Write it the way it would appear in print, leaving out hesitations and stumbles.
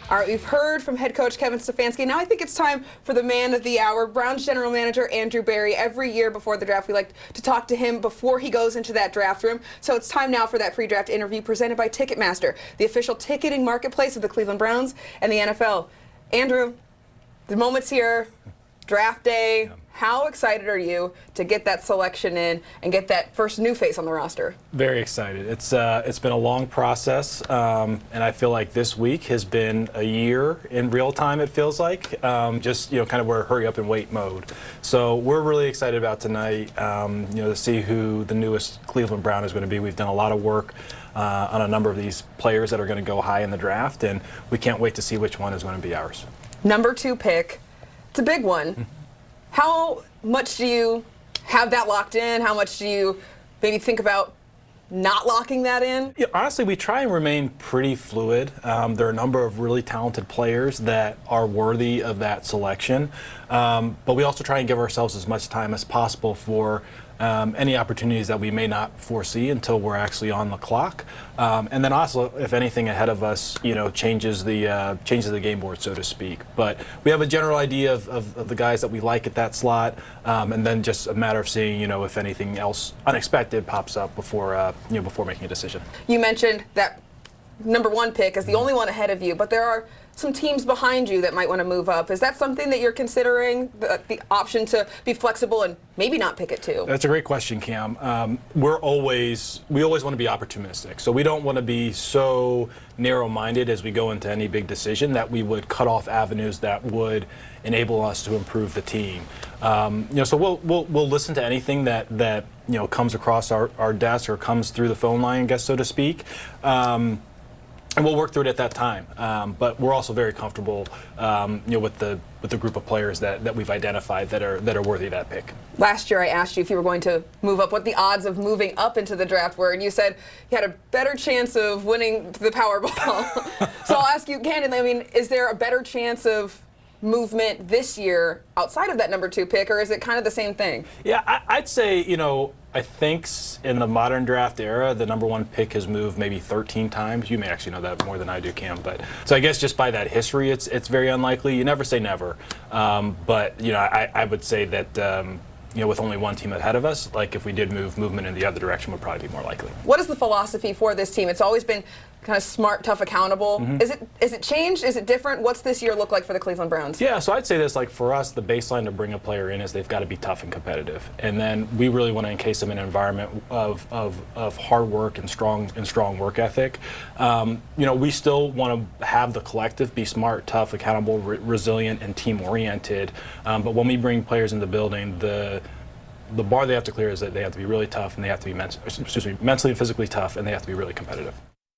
All right, we've heard from head coach Kevin Stefanski. Now I think it's time for the man of the hour, Browns general manager Andrew Berea. Every year before the draft, we like to talk to him before he goes into that draft room. So it's time now for that pre-draft interview presented by Ticketmaster, the official ticketing marketplace of the Cleveland Browns and the NFL. Andrew, the moment's here, draft day. How excited are you to get that selection in and get that first new face on the roster? Very excited. It's been a long process, and I feel like this week has been a year in real time. It feels like just kind of we're hurry up and wait mode. So we're really excited about tonight. To see who the newest Cleveland Brown is going to be. We've done a lot of work on a number of these players that are going to go high in the draft, and we can't wait to see which one is going to be ours. Number 2 pick. It's a big one. How much do you have that locked in? How much do you maybe think about not locking that in? Yeah, honestly, we try and remain pretty fluid. There are a number of really talented players that are worthy of that selection, but we also try and give ourselves as much time as possible for any opportunities that we may not foresee until we're actually on the clock. And then also, if anything ahead of us, changes the game board, so to speak. But we have a general idea of the guys that we like at that slot, and then just a matter of seeing, if anything else unexpected pops up before making a decision. You mentioned that number 1 pick is the only one ahead of you, but there are some teams behind you that might want to move up. Is that something that you're considering, the option to be flexible and maybe not pick it too? That's a great question, Cam. We always want to be opportunistic. So we don't want to be so narrow-minded as we go into any big decision that we would cut off avenues that would enable us to improve the team. So we'll listen to anything that comes across our desk or comes through the phone line, I guess, so to speak. And we'll work through it at that time, but we're also very comfortable, with the group of players that we've identified that are worthy of that pick. Last year, I asked you if you were going to move up, what the odds of moving up into the draft were, and you said you had a better chance of winning the Powerball. So I'll ask you candidly. Is there a better chance of movement this year outside of that number 2 pick, or is it kind of the same thing? Yeah, I'd say I think in the modern draft era, the number 1 pick has moved maybe 13 times. You may actually know that more than I do, Cam. But so I guess just by that history, it's very unlikely. You never say never. But I would say that with only one team ahead of us, like if we did movement in the other direction would probably be more likely. What is the philosophy for this team? It's always been kind of smart, tough, accountable. Is it changed? Is it different? What's this year look like for the Cleveland Browns? Yeah, so I'd say this, like for us, the baseline to bring a player in is they've got to be tough and competitive. And then we really want to encase them in an environment of hard work and strong work ethic. We still want to have the collective be smart, tough, accountable, resilient, and team-oriented. But when we bring players in the building, the bar they have to clear is that they have to be really tough and they have to be mentally and physically tough and they have to be really competitive.